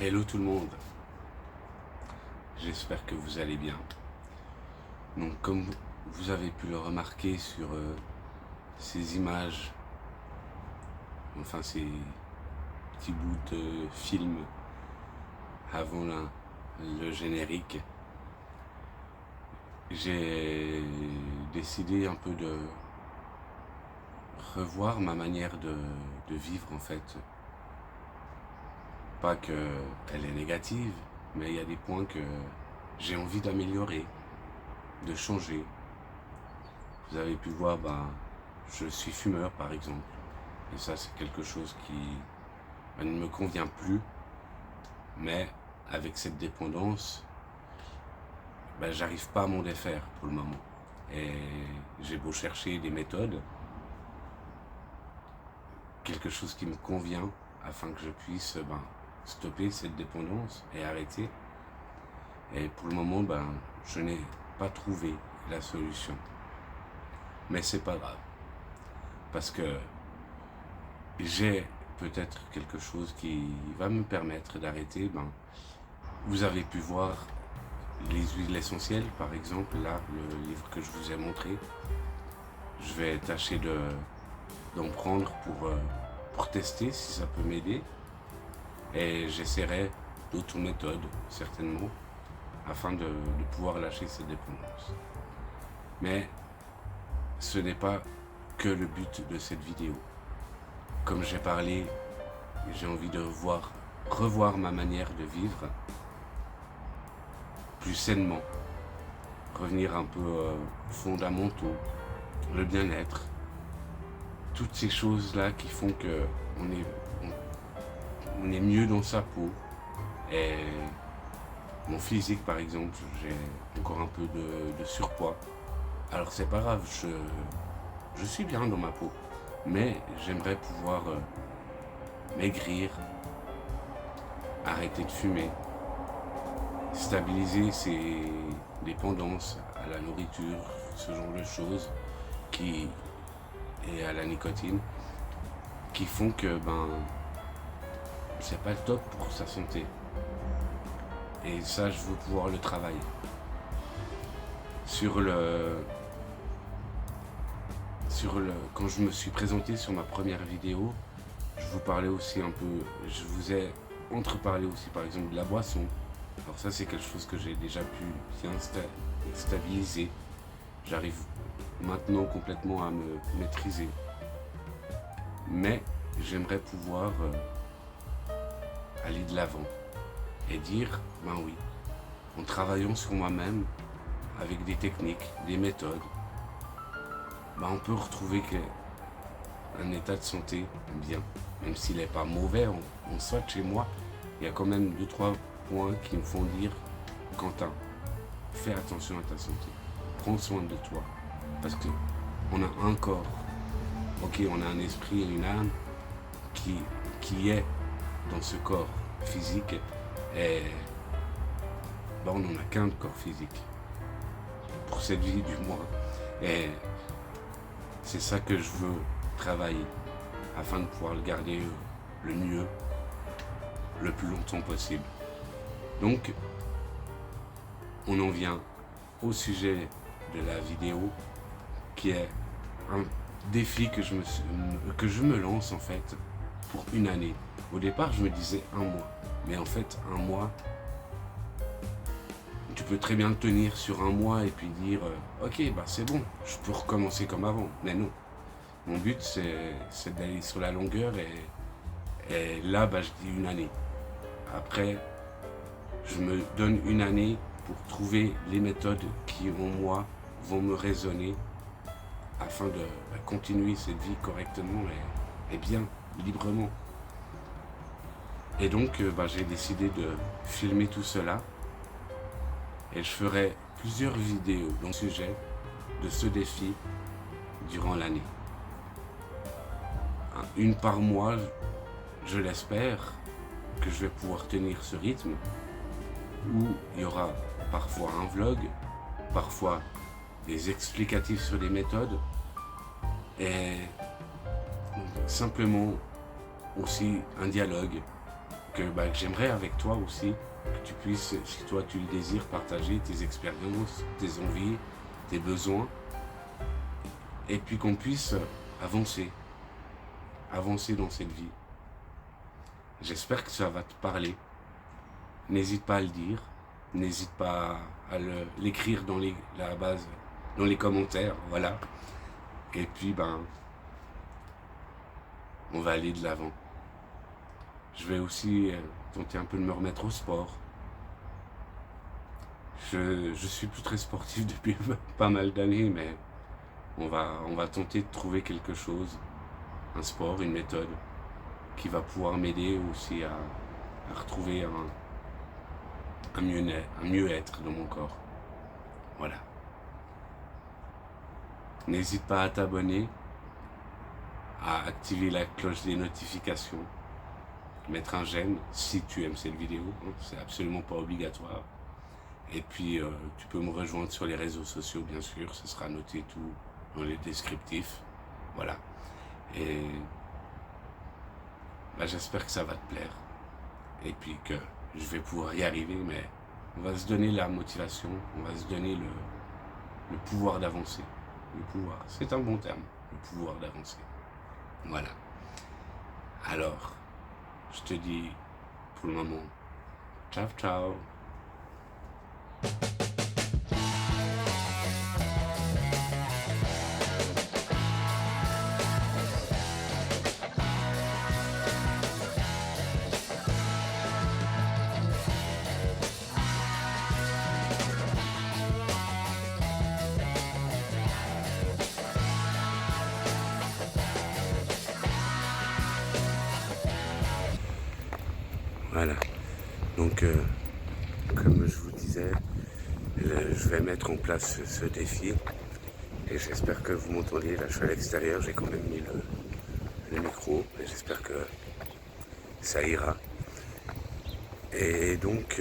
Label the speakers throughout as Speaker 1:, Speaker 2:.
Speaker 1: Hello tout le monde, j'espère que vous allez bien. Donc comme vous avez pu le remarquer sur ces images, enfin ces petits bouts de film avant le générique, j'ai décidé un peu de revoir ma manière de vivre en fait. Pas qu'elle est négative, mais il y a des points que j'ai envie d'améliorer, de changer. Vous avez pu voir, je suis fumeur par exemple. Et ça c'est quelque chose qui ne me convient plus. Mais avec cette dépendance, j'arrive pas à m'en défaire pour le moment. Et j'ai beau chercher des méthodes, quelque chose qui me convient afin que je puisse stopper cette dépendance et arrêter. Et pour le moment, je n'ai pas trouvé la solution. Mais c'est pas grave. Parce que j'ai peut-être quelque chose qui va me permettre d'arrêter. Vous avez pu voir les huiles essentielles, par exemple, là, le livre que je vous ai montré. Je vais tâcher d'en prendre pour tester si ça peut m'aider. Et j'essaierai d'autres méthodes, certainement, afin de pouvoir lâcher cette dépendance. Mais ce n'est pas que le but de cette vidéo. Comme j'ai parlé, j'ai envie de revoir ma manière de vivre plus sainement, revenir un peu aux fondamentaux, le bien-être, toutes ces choses-là qui font que on est mieux dans sa peau. Et mon physique par exemple, j'ai encore un peu de surpoids. Alors c'est pas grave, je suis bien dans ma peau, mais j'aimerais pouvoir maigrir, arrêter de fumer, stabiliser ces dépendances à la nourriture, ce genre de choses, et à la nicotine, qui font que c'est pas le top pour sa santé. Et ça, je veux pouvoir le travailler. Quand je me suis présenté sur ma première vidéo, je vous parlais aussi un peu, je vous ai entreparlé aussi par exemple de la boisson. Alors ça c'est quelque chose que j'ai déjà pu bien stabiliser. J'arrive maintenant complètement à me maîtriser. Mais j'aimerais pouvoir aller de l'avant et dire, oui, en travaillant sur moi-même, avec des techniques, des méthodes, on peut retrouver un état de santé bien. Même s'il n'est pas mauvais, en soit chez moi, il y a quand même 2-3 points qui me font dire, Quentin, fais attention à ta santé, prends soin de toi. Parce qu'on a un corps, ok, on a un esprit et une âme qui est dans ce corps physique, et on n'en a qu'un corps physique pour cette vie du moins. Et c'est ça que je veux travailler afin de pouvoir le garder le mieux, le plus longtemps possible. Donc, on en vient au sujet de la vidéo, qui est un défi que je me lance en fait pour une année. Au départ, je me disais 1 mois, mais en fait, 1 mois, tu peux très bien le tenir sur 1 mois et puis dire ok, c'est bon, je peux recommencer comme avant. Mais non, mon but c'est d'aller sur la longueur, et là je dis 1 année. Après, je me donne 1 année pour trouver les méthodes qui en moi vont me résonner afin de continuer cette vie correctement et bien, librement. Et donc j'ai décidé de filmer tout cela. Et je ferai plusieurs vidéos dans le sujet de ce défi durant l'année. Une par mois, je l'espère, que je vais pouvoir tenir ce rythme, où il y aura parfois un vlog, parfois des explicatifs sur les méthodes, et simplement aussi un dialogue que j'aimerais avec toi aussi, que tu puisses, si toi tu le désires, partager tes expériences, tes envies, tes besoins, et puis qu'on puisse avancer dans cette vie. J'espère que ça va te parler. N'hésite pas à le dire, n'hésite pas à l'écrire dans la base, dans les commentaires, voilà. Et puis on va aller de l'avant. Je vais aussi tenter un peu de me remettre au sport. Je suis plus très sportif depuis pas mal d'années, mais on va tenter de trouver quelque chose, un sport, une méthode, qui va pouvoir m'aider aussi à retrouver un mieux-être dans mon corps. Voilà. N'hésite pas à t'abonner, à activer la cloche des notifications, mettre un j'aime si tu aimes cette vidéo, c'est absolument pas obligatoire. Et puis tu peux me rejoindre sur les réseaux sociaux bien sûr, ce sera noté tout dans les descriptifs, voilà. Et j'espère que ça va te plaire, et puis que je vais pouvoir y arriver, mais on va se donner la motivation, on va se donner le pouvoir d'avancer. Le pouvoir, c'est un bon terme, le pouvoir d'avancer. Voilà. Alors, je te dis pour le moment, ciao ciao. Voilà, donc comme je vous disais, je vais mettre en place ce défi et j'espère que vous m'entendez. Là je suis à l'extérieur, j'ai quand même mis le micro et j'espère que ça ira. Et donc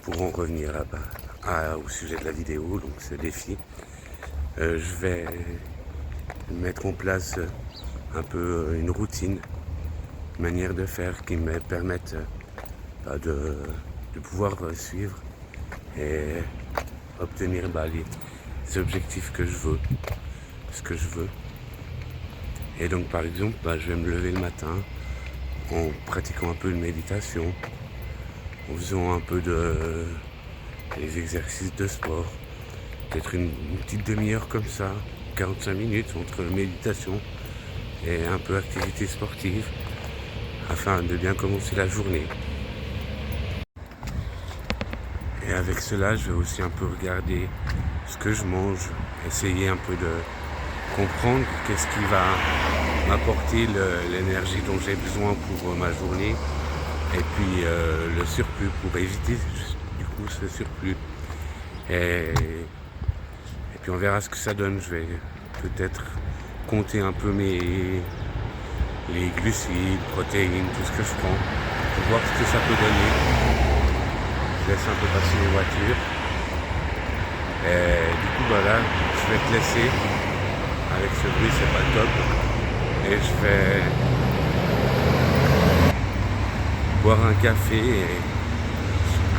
Speaker 1: pour en revenir au sujet de la vidéo, donc ce défi, je vais mettre en place un peu une routine, une manière de faire qui me permette de pouvoir suivre et obtenir les objectifs que je veux, ce que je veux. Et donc par exemple, je vais me lever le matin en pratiquant un peu de méditation, en faisant un peu des exercices de sport, peut-être une petite demi-heure comme ça, 45 minutes entre méditation et un peu activité sportive, afin de bien commencer la journée. Et avec cela, je vais aussi un peu regarder ce que je mange, essayer un peu de comprendre qu'est-ce qui va m'apporter l'énergie dont j'ai besoin pour ma journée, et puis le surplus, pour éviter du coup ce surplus. Et puis on verra ce que ça donne. Je vais peut-être compter un peu les glucides, protéines, tout ce que je prends, pour voir ce que ça peut donner. Je laisse un peu passer les voitures. Et du coup, là, je vais te laisser. Avec ce bruit, c'est pas top. Et je vais boire un café. Et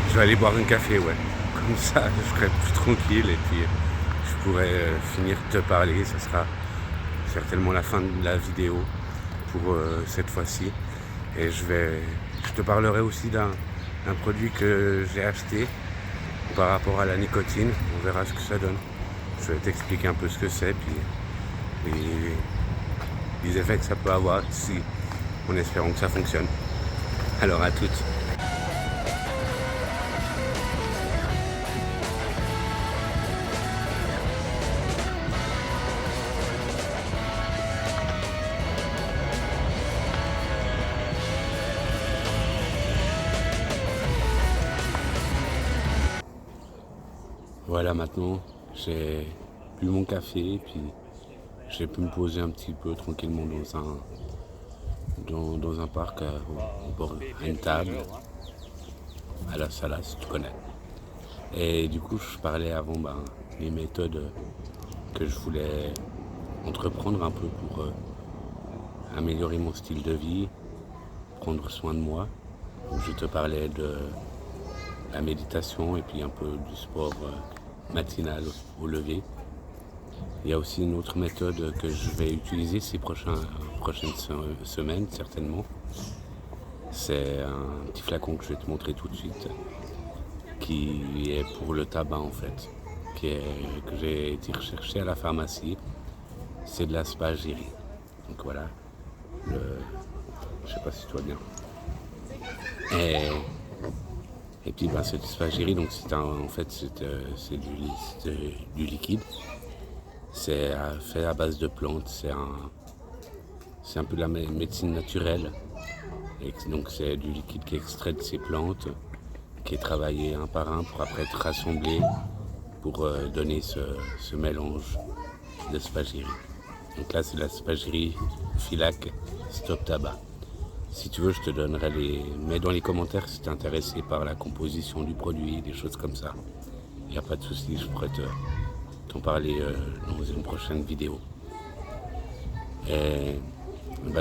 Speaker 1: je vais aller boire un café, ouais. Comme ça, je serai plus tranquille et puis je pourrai finir de te parler. Ce sera certainement la fin de la vidéo pour cette fois-ci. Et je te parlerai aussi d'un produit que j'ai acheté par rapport à la nicotine. On verra ce que ça donne. Je vais t'expliquer un peu ce que c'est, puis les effets que ça peut avoir, en espérant que ça fonctionne. Alors à toutes. Voilà, maintenant j'ai bu mon café, puis j'ai pu me poser un petit peu tranquillement dans un parc au bord à une table, à la salle, si tu connais. Et du coup, je parlais avant les méthodes que je voulais entreprendre un peu pour améliorer mon style de vie, prendre soin de moi, où je te parlais de la méditation et puis un peu du sport matinal au lever. Il y a aussi une autre méthode que je vais utiliser ces prochaines semaines certainement. C'est un petit flacon que je vais te montrer tout de suite, qui est pour le tabac en fait, que j'ai été rechercher à la pharmacie. C'est de la spagyrie. Donc voilà, je sais pas si tu vois bien. Et puis cette spagyrie, donc en fait c'est du liquide. C'est fait à base de plantes. C'est un peu de la médecine naturelle. Et donc c'est du liquide qui est extrait de ces plantes, qui est travaillé un par un pour après être rassemblé pour donner ce mélange de spagyrie. Donc là c'est la spagyrie Filac Stop Tabac. Si tu veux, je te donnerai mets dans les commentaires si tu es intéressé par la composition du produit, des choses comme ça. Il n'y a pas de souci, je pourrais t'en parler dans une prochaine vidéo. Et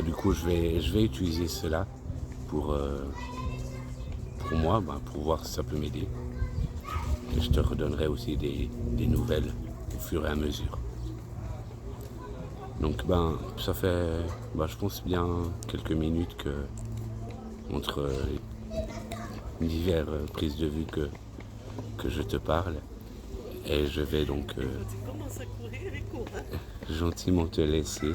Speaker 1: du coup, je vais utiliser cela pour moi, pour voir si ça peut m'aider. Et je te redonnerai aussi des nouvelles au fur et à mesure. Donc ça fait, je pense bien quelques minutes que entre diverses prises de vue que je te parle, et je vais donc gentiment te laisser.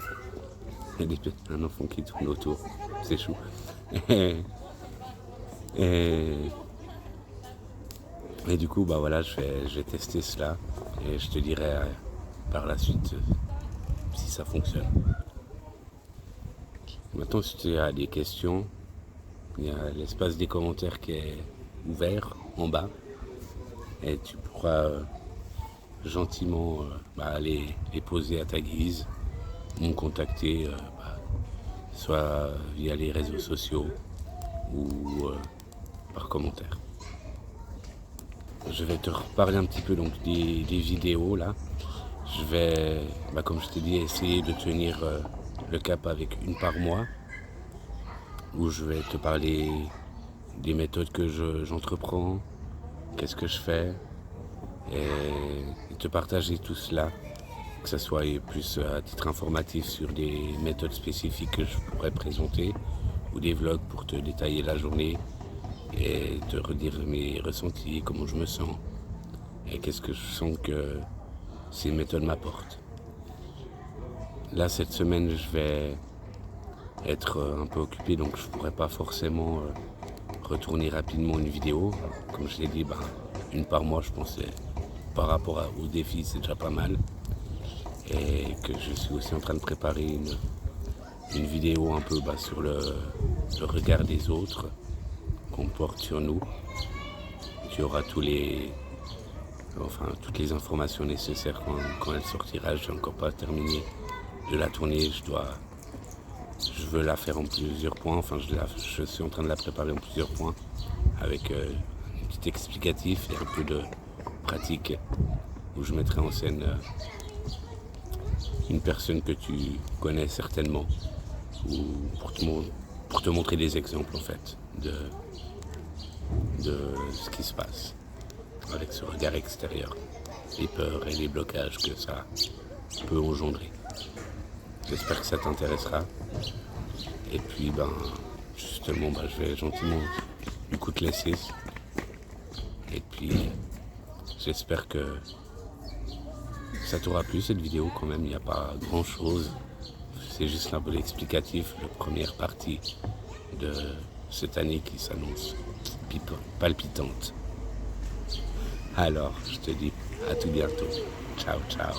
Speaker 1: Il y a un enfant qui tourne autour, c'est chou. Et du coup je vais tester cela et je te dirai par la suite si ça fonctionne. Maintenant, si tu as des questions, il y a l'espace des commentaires qui est ouvert en bas et tu pourras gentiment les poser à ta guise ou me contacter soit via les réseaux sociaux ou par commentaire. Je vais te reparler un petit peu donc des vidéos là. Je vais, comme je t'ai dit, essayer de tenir le cap avec une par mois, où je vais te parler des méthodes que j'entreprends, qu'est-ce que je fais, et te partager tout cela, que ce soit plus à titre informatif sur des méthodes spécifiques que je pourrais présenter, ou des vlogs pour te détailler la journée et te redire mes ressentis, comment je me sens, et qu'est-ce que je sens que ces méthodes m'apportent. Là, cette semaine, je vais être un peu occupé, donc je ne pourrai pas forcément retourner rapidement une vidéo. Comme je l'ai dit, une par mois, je pensais, par rapport au défi, c'est déjà pas mal. Et que je suis aussi en train de préparer une vidéo un peu sur le regard des autres qu'on porte sur nous. Tu auras toutes les informations nécessaires quand elle sortira. Je n'ai encore pas terminé de la tourner. Je veux la faire en plusieurs points. Je suis en train de la préparer en plusieurs points avec un petit explicatif et un peu de pratique où je mettrai en scène une personne que tu connais certainement, ou pour te montrer des exemples en fait de ce qui se passe avec ce regard extérieur, les peurs et les blocages que ça peut engendrer. J'espère que ça t'intéressera. Et puis justement je vais gentiment du coup te laisser. Et puis j'espère que ça t'aura plu cette vidéo quand même. Il n'y a pas grand chose. C'est juste un peu l'explicatif, la première partie de cette année qui s'annonce palpitante. Alors, je te dis à tout bientôt. Ciao, ciao.